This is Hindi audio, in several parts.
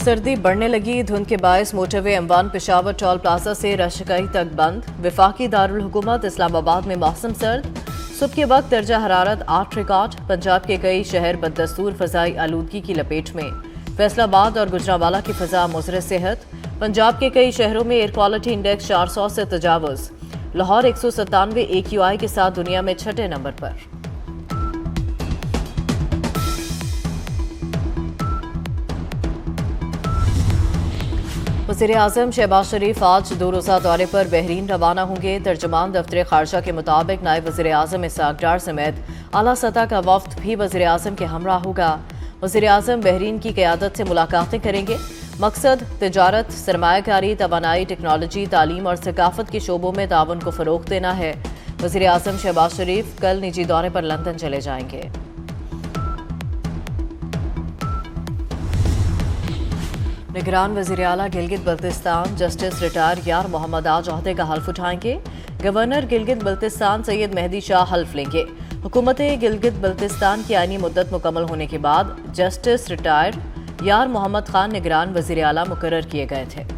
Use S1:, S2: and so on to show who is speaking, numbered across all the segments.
S1: सर्दी बढ़ने लगी। धुंध के बायस motorway M1 Peshawar toll plaza से रशकई तक बंद। वफाकी दारुल हुकूमत इस्लामाबाद में मौसम सर्द। सुबह के वक्त दर्जा हरारत 8 रिकॉर्ड। पंजाब के कई शहर बदस्तूर फजाई आलूदगी की लपेट में। फैसलाबाद और गुजरांवाला की फजा मुज़र सेहत। पंजाब के कई शहरों में एयर क्वालिटी इंडेक्स 400 से तजावुज़। लाहौर 197 AQI के साथ दुनिया में 6ठे नंबर पर। वज़ीर-ए-आज़म शहबाज शरीफ आज 2 रोज़ा दौरे पर बहरीन रवाना होंगे। तर्जुमान दफ्तर खारजा के मुताबिक नायब वज़ीर-ए-आज़म इसहाक डार समेत आला सतह का वफ्द भी वज़ीर-ए-आज़म के हमरा होगा। वज़ीर-ए-आज़म बहरीन की क़यादत से मुलाकातें करेंगे। मकसद तिजारत, सरमायाकारी, तवानाई, टेक्नोलॉजी, तालीम और सकाफत के शोबों में ताउन को फ़रोग़ देना है। वज़ीर-ए-आज़म शहबाज शरीफ कल निजी दौरे पर लंदन चले जाएंगे। निगरान वज़ीर आला गिलगित बल्तिस्तान जस्टिस रिटायर यार मोहम्मद आज ओहदे का हल्फ उठाएंगे। गवर्नर गिलगित बल्तिस्तान सैयद मेहदी शाह हल्फ लेंगे। हुकूमत गिलगित बल्तिस्तान की आईनी मुद्दत मुकम्मल होने के बाद जस्टिस रिटायर यार मोहम्मद खान निगरान वज़ीर आला मुकर्रर किए गए थे।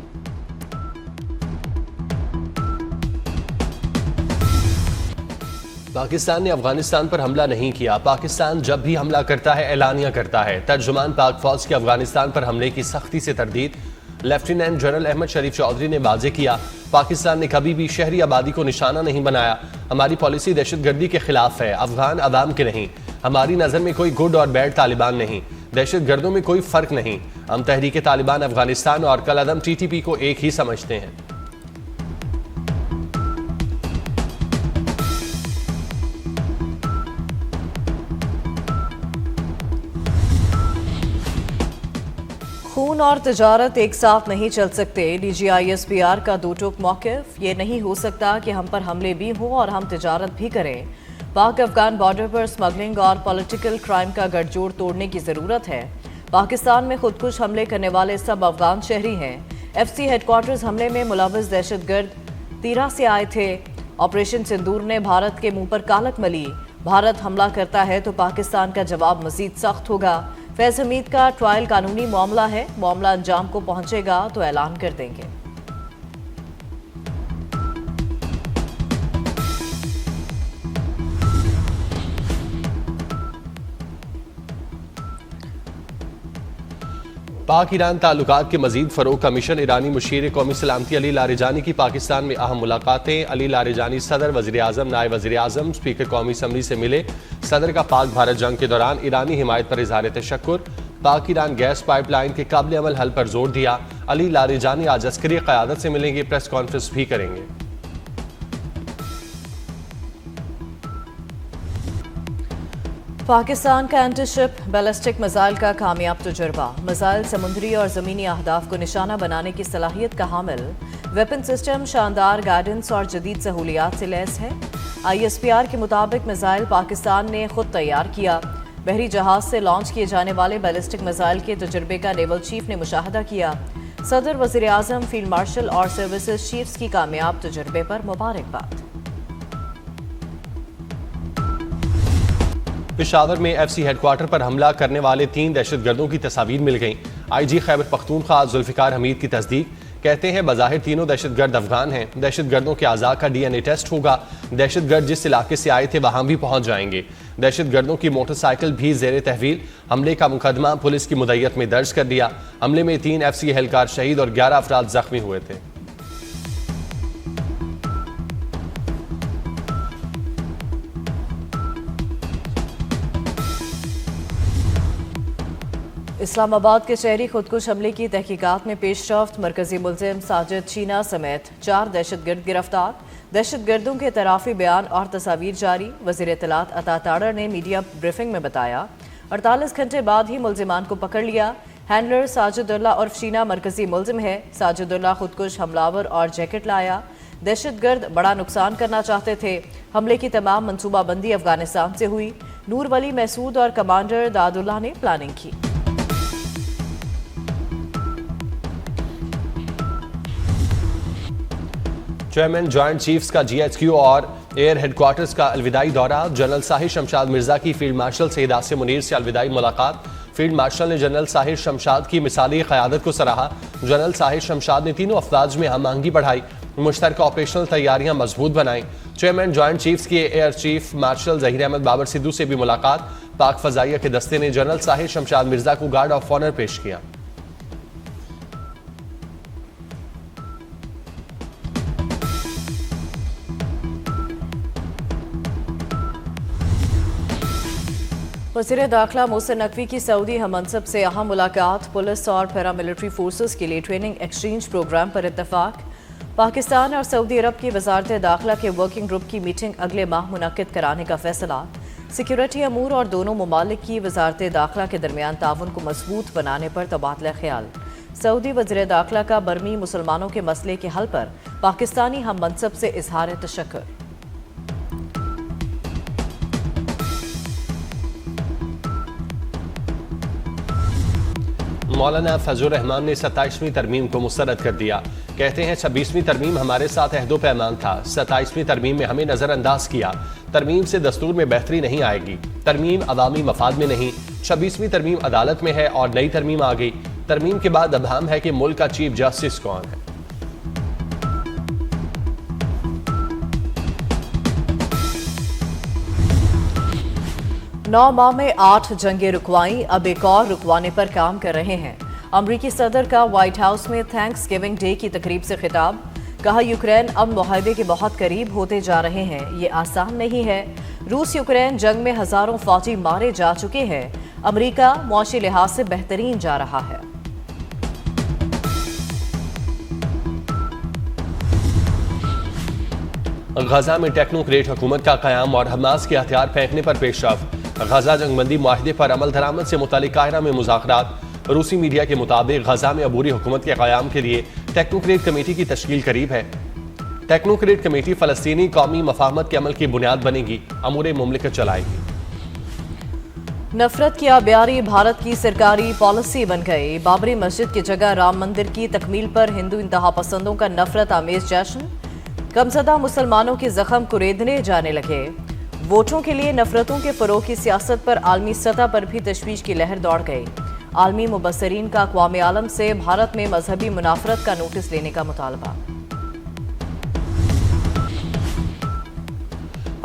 S2: पाकिस्तान ने अफगानिस्तान पर हमला नहीं किया। पाकिस्तान जब भी हमला करता है एलानिया करता है। तर्जुमान पाक फौज के अफगानिस्तान पर हमले की सख्ती से तरदीद। लेफ्टिनेंट जनरल अहमद शरीफ चौधरी ने वाज़ेह किया, पाकिस्तान ने कभी भी शहरी आबादी को निशाना नहीं बनाया। हमारी पॉलिसी दहशतगर्दी के खिलाफ है, अफगान अवाम के नहीं। हमारी नज़र में कोई गुड और बैड तालिबान नहीं, दहशतगर्दों में कोई फ़र्क नहीं। हम तहरीक तालिबान अफगानिस्तान और कलअदम TTP को एक ही समझते हैं।
S1: खून और तिजारत एक साथ नहीं चल सकते। DGI-SPR का दो टूक मौक़िफ़। ये नहीं हो सकता कि हम पर हमले भी हों और हम तिजारत भी करें। पाक अफगान बॉर्डर पर स्मगलिंग और पॉलिटिकल क्राइम का गठजोड़ तोड़ने की ज़रूरत है। पाकिस्तान में खुदकुश हमले करने वाले सब अफगान शहरी हैं। FC हेडक्वार्टर्स हमले में मुलव्वस दहशतगर्द तीरा से आए थे। ऑपरेशन सिंदूर ने भारत के मुंह पर कालक मली। भारत हमला करता है तो पाकिस्तान का जवाब मजीद सख्त होगा। फैज़ हमीद का ट्रायल कानूनी मामला है। मामला अंजाम को पहुंचेगा तो ऐलान कर देंगे।
S2: पाक ईरान ताल्लुकात के मजीद फ़रोग़ का मिशन। ईरानी मुशीर कौमी सलामती अली लारिजानी की पाकिस्तान में अहम मुलाकातें। अली लारिजानी सदर, वज़ीर-ए-आज़म, नायब वज़ीर-ए-आज़म, स्पीकर कौमी असम्बली से मिले। सदर का पाक भारत जंग के दौरान ईरानी हिमायत पर इज़हार तशक्कुर। पाक ईरान गैस पाइपलाइन के काबिल अमल हल पर जोर दिया। अली लारिजानी आज अस्करी क़यादत से मिलेंगे, प्रेस कॉन्फ्रेंस भी करेंगे।
S1: पाकिस्तान का एंटीशिप बैलिस्टिक मिसाइल का कामयाब तजुर्बा। मिसाइल समुद्री और ज़मीनी अहदाफ को निशाना बनाने की सलाहियत का हामिल। वेपन सिस्टम शानदार गाइडेंस और जदीद सहूलियात से लैस है। ISPR के मुताबिक मिसाइल पाकिस्तान ने खुद तैयार किया। बहरी जहाज से लॉन्च किए जाने वाले बैलिस्टिक मिसाइल के तजुर्बे का नेवल चीफ ने मुशाहदा किया। सदर, वज़ीर-ए-आज़म, फील्ड मार्शल और सर्विसेज चीफ्स की कामयाब तजुर्बे पर मुबारकबाद।
S2: पेशावर में FC हेडक्वार्टर पर हमला करने वाले 3 दहशतगर्दों की तस्वीर मिल गई। IG खैबर पख्तूनख्वा जुल्फ़िकार हमीद की तस्दीक। कहते हैं बज़ाहिर तीनों दहशतगर्द अफगान हैं। दहशतगर्दों के आज़ा का DNA टेस्ट होगा। दहशतगर्द जिस इलाके से आए थे वहां भी पहुंच जाएंगे। दहशतगर्दों की मोटरसाइकिल भी ज़ेरे तहवील। हमले का मुकदमा पुलिस की मुद्दत में दर्ज कर दिया। हमले में 3 FC एहलकार शहीद और 11 अफराद जख्मी हुए थे।
S1: इस्लामाबाद के शहरी खुदकुश हमले की तहकीकात में पेशरफ्त। मरकजी मुलजिम साजिद शीना समेत 4 दहशतगर्द गिरफ्तार। दहशतगर्दों के तराफी बयान और तस्वीर जारी। वज़ीर इत्तलात अता ताड़र ने मीडिया ब्रीफिंग में बताया 48 घंटे बाद ही मुलजिमान को पकड़ लिया। हैंडलर साजिदुल्ला उर्फ शीना मरकजी मुलजिम है। साजिदुल्ला खुदकुश हमलावर और जैकेट लाया। दहशतगर्द बड़ा नुकसान करना चाहते थे। हमले की तमाम मनसूबाबंदी अफगानिस्तान से हुई। नूर वली महसूद और कमांडर दादुल्ला ने प्लानिंग की।
S2: चेयरमैन जॉइंट चीफ्स का GHQ और एयर हेडक्वार्टर्स का अलविदाई दौरा। जनरल साहिर शमशाद मिर्जा की फील्ड मार्शल सैयद आसिम मुनीर से अलविदाई मुलाकात। फील्ड मार्शल ने जनरल साहिर शमशाद की मिसाली क़यादत को सराहा। जनरल साहिर शमशाद ने तीनों अफवाज में हम आहंगी बढ़ाई, मुश्तरका ऑपरेशनल तैयारियां मजबूत बनाई। चेयरमैन जॉइंट चीफ्स के air chief marshal Zaheer Ahmed Babar Sidhu से भी मुलाकात। पाक फजाइया के दस्ते ने जनरल साहिर शमशाद मिर्जा को गार्ड ऑफ ऑनर पेश किया।
S1: वज़ीर दाखिला मोहसिन नकवी की सऊदी हममनसब से अहम मुलाकात। पुलिस और पैरामिलिट्री फोर्सेस के लिए ट्रेनिंग एक्सचेंज प्रोग्राम पर इत्तफाक। पाकिस्तान और सऊदी अरब की वजारत दाखिला के वर्किंग ग्रुप की मीटिंग अगले माह मुनक्किद कराने का फैसला। सिक्योरिटी अमूर और दोनों ममालिक की वजारत दाखिला के दरमियान ताउन को मजबूत बनाने पर तबादला ख्याल। सऊदी वज़ीर दाखिला का बर्मी मुसलमानों के मसले के हल पर पाकिस्तानी हममनसब से इजहार तशक्कुर।
S2: मौलाना फजलुर रहमान ने 27वीं तरमीम को मुस्तरद कर दिया। कहते हैं 26वीं तरमीम हमारे साथ अहदो पैमान था, 27वीं तरमीम में हमें नज़रअंदाज किया। तरमीम से दस्तूर में बेहतरी नहीं आएगी, तरमीम अवामी मफाद में नहीं। 26वीं तरमीम अदालत में है और नई तरमीम आ गई। तरमीम के बाद अबहम है कि मुल्क का चीफ जस्टिस कौन है।
S1: नौ माह में 8 जंगें रुकवाई, अब एक और रुकवाने पर काम कर रहे हैं। अमरीकी सदर का व्हाइट हाउस में थैंक्स गिविंग डे की तकरीब से खिताब। कहा यूक्रेन अब मुआहदे के बहुत करीब होते जा रहे हैं, ये आसान नहीं है। रूस यूक्रेन जंग में हजारों फौजी मारे जा चुके हैं। अमरीका मुआशी लिहाज से बेहतरीन जा रहा है।
S2: गजा में टेक्नोक्रेट हुकूमत का कयाम और हमास के हथियार फेंकने पर पेशरफ। गजा जंगबंदी मुआहदे पर अमल दरामद से मुतालिक काहिरा में मुज़ाकरात। रूसी मीडिया के मुताबिक गजा में अबूरी हुकूमत के क़याम के लिए टेक्नोक्रेट कमेटी की तश्कील करीब है। टेक्नोक्रेट कमेटी फ़लस्तीनी कौमी मफाहमत के अमल की बुनियाद बनेगी, अमूर मुमलिकत चलाएगी।
S1: नफरत की आबियारी भारत की सरकारी पॉलिसी बन गई। बाबरी मस्जिद की जगह राम मंदिर की तकमील पर हिंदू इंतहा पसंदों का नफरत आमेज जश्न। गमज़दा मुसलमानों के जख्म कुरेदने जाने लगे। वोटों के लिए नफरतों के फरोग की सियासत पर आलमी सतह पर भी तशवीश की लहर दौड़ गई। आलमी मुबसरीन का अक़वाम आलम से भारत में मजहबी मुनाफरत का नोटिस लेने का मुतालबा।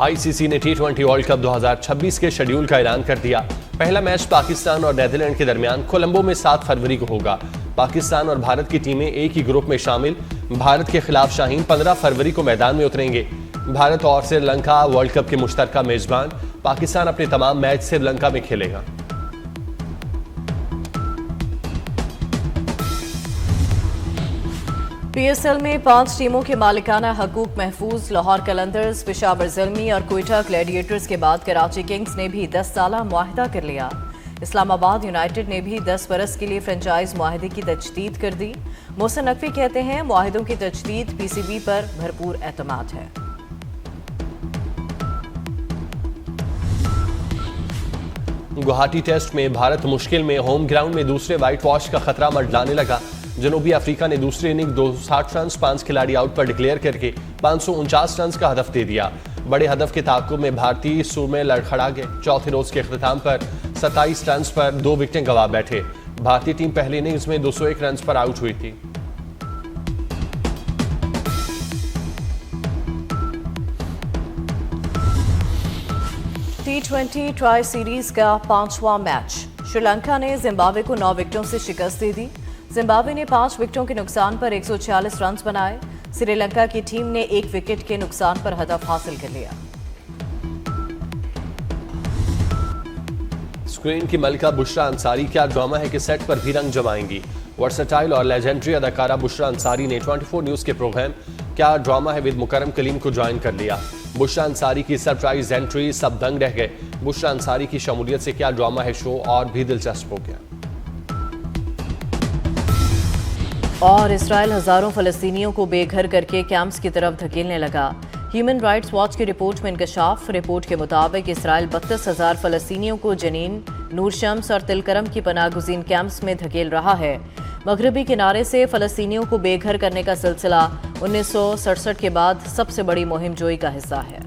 S2: ICC ने T20 वर्ल्ड कप 2026 के शेड्यूल का ऐलान कर दिया। पहला मैच पाकिस्तान और नीदरलैंड के दरमियान कोलंबो में 7 फरवरी को होगा। पाकिस्तान और भारत की टीमें एक ही ग्रुप में शामिल। भारत के खिलाफ शाहीन 15 फरवरी को मैदान में उतरेंगे। भारत और श्रीलंका वर्ल्ड कप के मुश्तरका मेजबान। पाकिस्तान अपने तमाम मैच श्रीलंका में खेलेगा।
S1: PSL में 5 टीमों के मालिकाना हकूक महफूज। लाहौर कलंदर्स, पेशावर ज़ल्मी और कोयटा ग्लैडिएटर्स के बाद कराची किंग्स ने भी 10 साला मुआहिदा कर लिया। इस्लामाबाद यूनाइटेड ने भी 10 बरस के लिए फ्रेंचाइज मुआहिदे की तजदीद कर दी। मोहसिन नकवी कहते हैं मुआहिदों की तजदीद PCB पर भरपूर एतमाद है।
S2: गुवाहाटी टेस्ट में भारत मुश्किल में। होम ग्राउंड में दूसरे व्हाइट वॉश का खतरा मंडलाने लगा। जनूबी अफ्रीका ने दूसरी इनिंग 260 रन 5 खिलाड़ी आउट पर डिक्लेयर करके 549 रन का हदफ दे दिया। बड़े हदफ के ताक़ुब में भारतीय सुर में लड़खड़ा गए। चौथे रोज के अख्ताम पर 27 रन पर 2 विकेटें गंवा बैठे। भारतीय टीम पहली इनिंग्स में 201 रन पर आउट हुई थी।
S1: T20 ट्राई सीरीज का 5वां मैच। श्रीलंका ने जिम्बाब्वे को 9 विकेटों से शिकस्त दे दी। जिम्बाब्वे ने 5 विकेटों के नुकसान पर 146 रन बनाए। श्रीलंका की टीम ने 1 विकेट के नुकसान पर हदफ हासिल कर लिया।
S2: स्क्रीन की मलिका बुशरा अंसारी क्या ड्रामा है कि सेट पर भी रंग जमाएंगी। वर्सेटाइल और लेजेंडरी अदाकारा बुशरा अंसारी ने 24 न्यूज के प्रोग्राम क्या ड्रामा है विद मुकरम कलीम को ज्वाइन कर लिया। बुशरा अंसारी की सरप्राइज एंट्री, सब दंग रह गए। बुशरा अंसारी की शमूलियत से क्या ड्रामा है शो और भी दिलचस्प हो गया।
S1: और इसराइल हजारों फलस्तीनियों को बेघर करके कैंप्स की तरफ धकेलने लगा। ह्यूमन राइट्स वॉच की रिपोर्ट में इंकशाफ। रिपोर्ट के मुताबिक इसराइल 32,000 फलस्तीनियों को जनीन, नूर शम्स और तिलकरम की पनागुज़ीन कैंप्स में धकेल रहा है। मगरबी किनारे से फलस्तीनियों को बेघर करने का सिलसिला 1967 के बाद सबसे बड़ी मुहिम जोई का हिस्सा है।